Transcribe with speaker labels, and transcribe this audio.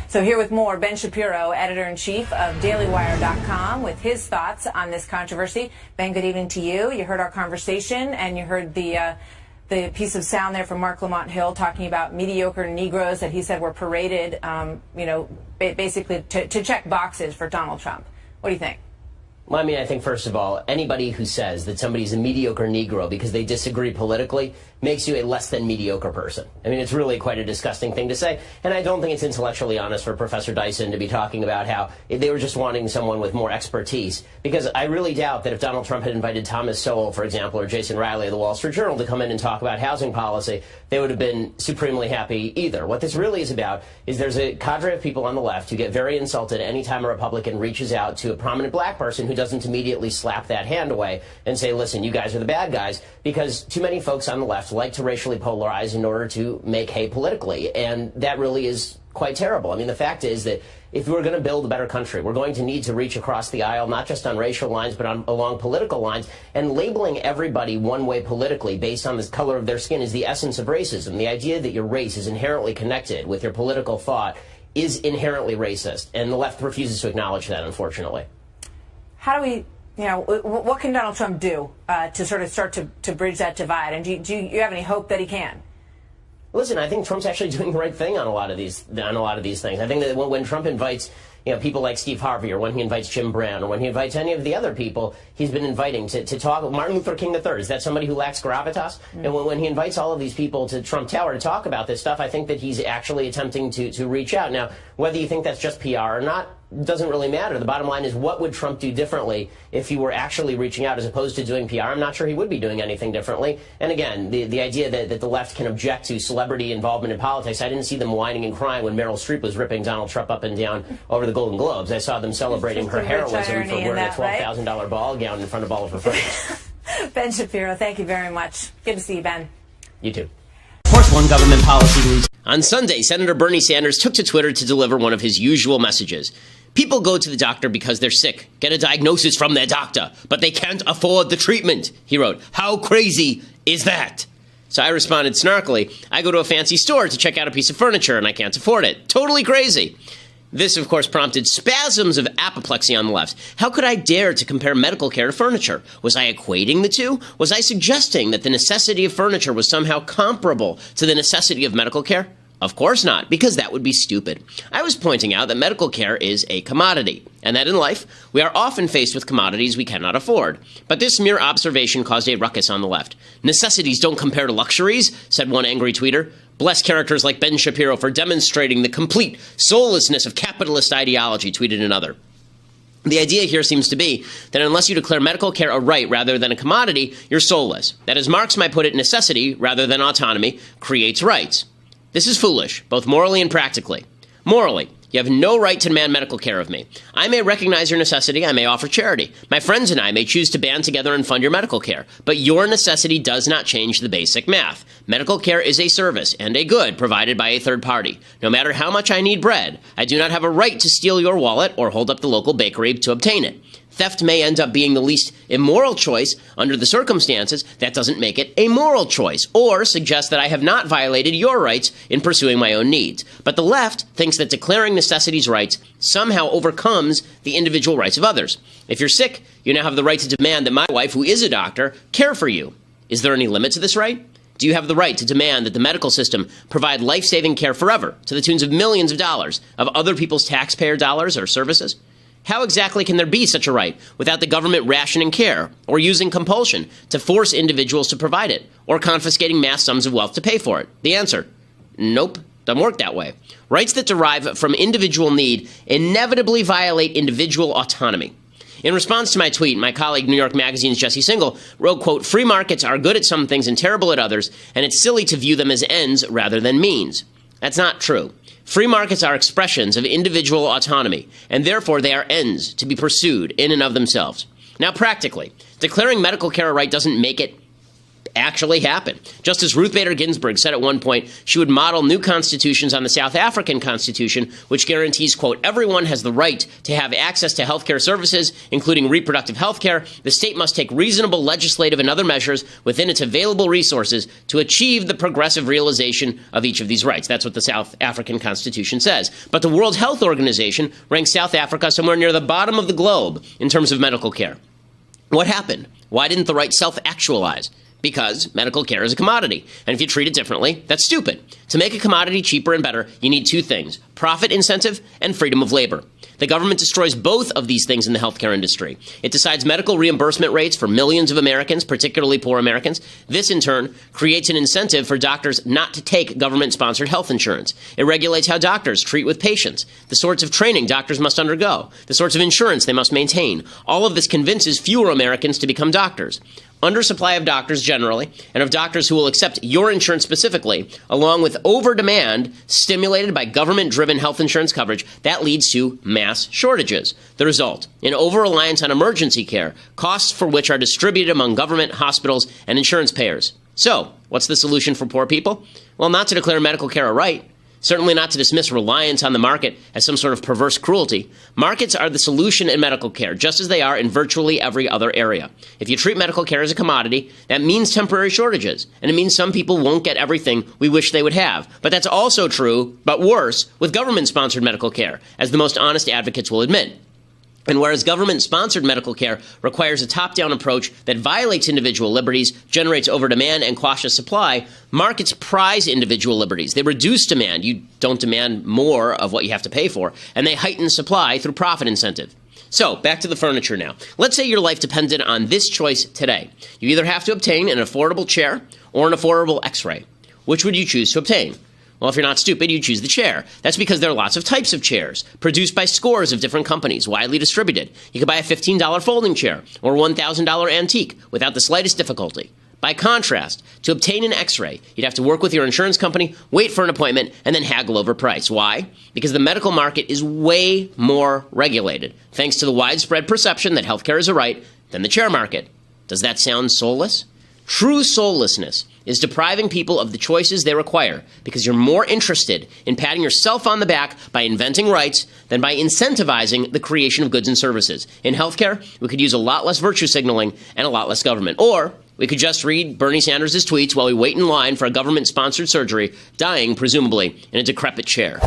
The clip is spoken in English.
Speaker 1: So here with more, Ben Shapiro, editor-in-chief of DailyWire.com, with his thoughts on this controversy. Ben, good evening to you. You heard our conversation, and you heard the piece of sound there from Marc Lamont Hill talking about mediocre Negroes that he said were paraded, basically to check boxes for Donald Trump. What do you think?
Speaker 2: Well, I mean, I think, first of all, anybody who says that somebody's a mediocre Negro because they disagree politically makes you a less than mediocre person. I mean, it's really quite a disgusting thing to say. And I don't think it's intellectually honest for Professor Dyson to be talking about how they were just wanting someone with more expertise. Because I really doubt that if Donald Trump had invited Thomas Sowell, for example, or Jason Riley of the Wall Street Journal to come in and talk about housing policy, they would have been supremely happy either. What this really is about is there's a cadre of people on the left who get very insulted anytime a Republican reaches out to a prominent black person who doesn't immediately slap that hand away and say, listen, you guys are the bad guys, because too many folks on the left like to racially polarize in order to make hay politically, and that really is quite terrible. I mean, the fact is that if we're going to build a better country, we're going to need to reach across the aisle, not just on racial lines, but along political lines, and labeling everybody one way politically based on the color of their skin is the essence of racism. The idea that your race is inherently connected with your political thought is inherently racist, and the left refuses to acknowledge that, unfortunately.
Speaker 1: How do we, what can Donald Trump do to sort of start to bridge that divide? And do you have any hope that he can?
Speaker 2: Listen, I think Trump's actually doing the right thing on a lot of these things. I think that when Trump invites people like Steve Harvey, or when he invites Jim Brown, or when he invites any of the other people he's been inviting to talk, Martin Luther King III, is that somebody who lacks gravitas? And when he invites all of these people to Trump Tower to talk about this stuff, I think that he's actually attempting to reach out. Now, whether you think that's just PR or not doesn't really matter. The bottom line is, what would Trump do differently if he were actually reaching out as opposed to doing PR? I'm not sure he would be doing anything differently. And again, the idea that the left can object to celebrity involvement in politics, I didn't see them whining and crying when Meryl Streep was ripping Donald Trump up and down over the Golden Globes. I saw them celebrating her heroism for wearing a $12,000 ball gown in front of all of her friends.
Speaker 1: Ben Shapiro, thank you very much. Good to see you, Ben.
Speaker 2: You too. Course, one government policy leads. On Sunday, Senator Bernie Sanders took to Twitter to deliver one of his usual messages. People go to the doctor because they're sick, get a diagnosis from their doctor, but they can't afford the treatment, he wrote. How crazy is that? So I responded snarkily, I go to a fancy store to check out a piece of furniture and I can't afford it. Totally crazy. This, of course, prompted spasms of apoplexy on the left. How could I dare to compare medical care to furniture? Was I equating the two? Was I suggesting that the necessity of furniture was somehow comparable to the necessity of medical care? Of course not, because that would be stupid. I was pointing out that medical care is a commodity, and that in life, we are often faced with commodities we cannot afford. But this mere observation caused a ruckus on the left. Necessities don't compare to luxuries, said one angry tweeter. Bless characters like Ben Shapiro for demonstrating the complete soullessness of capitalist ideology, tweeted another. The idea here seems to be that unless you declare medical care a right rather than a commodity, you're soulless. That, as Marx might put it, necessity rather than autonomy creates rights. This is foolish, both morally and practically. Morally, you have no right to demand medical care of me. I may recognize your necessity, I may offer charity. My friends and I may choose to band together and fund your medical care. But your necessity does not change the basic math. Medical care is a service and a good provided by a third party. No matter how much I need bread, I do not have a right to steal your wallet or hold up the local bakery to obtain it. Theft may end up being the least immoral choice under the circumstances. That doesn't make it a moral choice or suggest that I have not violated your rights in pursuing my own needs. But the left thinks that declaring necessities rights somehow overcomes the individual rights of others. If you're sick, you now have the right to demand that my wife, who is a doctor, care for you. Is there any limit to this right? Do you have the right to demand that the medical system provide life-saving care forever to the tunes of millions of dollars of other people's taxpayer dollars or services? How exactly can there be such a right without the government rationing care or using compulsion to force individuals to provide it or confiscating mass sums of wealth to pay for it? The answer, nope, doesn't work that way. Rights that derive from individual need inevitably violate individual autonomy. In response to my tweet, my colleague New York Magazine's Jesse Singal wrote, quote, free markets are good at some things and terrible at others, and it's silly to view them as ends rather than means. That's not true. Free markets are expressions of individual autonomy, and therefore they are ends to be pursued in and of themselves. Now, practically, declaring medical care a right doesn't make it actually happen. Justice Ruth Bader Ginsburg said at one point she would model new constitutions on the South African Constitution, which guarantees, quote, everyone has the right to have access to health care services, including reproductive health care. The state must take reasonable legislative and other measures within its available resources to achieve the progressive realization of each of these rights. That's what the South African Constitution says. But the World Health Organization ranks South Africa somewhere near the bottom of the globe in terms of medical care. What happened? Why didn't the right self-actualize? Because medical care is a commodity. And if you treat it differently, that's stupid. To make a commodity cheaper and better, you need two things: profit incentive and freedom of labor. The government destroys both of these things in the healthcare industry. It decides medical reimbursement rates for millions of Americans, particularly poor Americans. This, in turn, creates an incentive for doctors not to take government-sponsored health insurance. It regulates how doctors treat with patients, the sorts of training doctors must undergo, the sorts of insurance they must maintain. All of this convinces fewer Americans to become doctors. Undersupply of doctors generally, and of doctors who will accept your insurance specifically, along with over-demand stimulated by government-driven health insurance coverage, that leads to mass shortages. The result, an over-reliance on emergency care, costs for which are distributed among government, hospitals, and insurance payers. So, what's the solution for poor people? Well, not to declare medical care a right. Certainly not to dismiss reliance on the market as some sort of perverse cruelty. Markets are the solution in medical care, just as they are in virtually every other area. If you treat medical care as a commodity, that means temporary shortages, and it means some people won't get everything we wish they would have. But that's also true, but worse, with government-sponsored medical care, as the most honest advocates will admit. And whereas government-sponsored medical care requires a top-down approach that violates individual liberties, generates over-demand, and quashes supply, markets prize individual liberties. They reduce demand. You don't demand more of what you have to pay for. And they heighten supply through profit incentive. So, back to the furniture now. Let's say your life depended on this choice today. You either have to obtain an affordable chair or an affordable X-ray. Which would you choose to obtain? Well, if you're not stupid, you choose the chair. That's because there are lots of types of chairs, produced by scores of different companies, widely distributed. You could buy a $15 folding chair or $1,000 antique without the slightest difficulty. By contrast, to obtain an X-ray, you'd have to work with your insurance company, wait for an appointment, and then haggle over price. Why? Because the medical market is way more regulated, thanks to the widespread perception that healthcare is a right, than the chair market. Does that sound soulless? True soullessness is depriving people of the choices they require because you're more interested in patting yourself on the back by inventing rights than by incentivizing the creation of goods and services. In healthcare, we could use a lot less virtue signaling and a lot less government. Or we could just read Bernie Sanders' tweets while we wait in line for a government-sponsored surgery, dying, presumably, in a decrepit chair.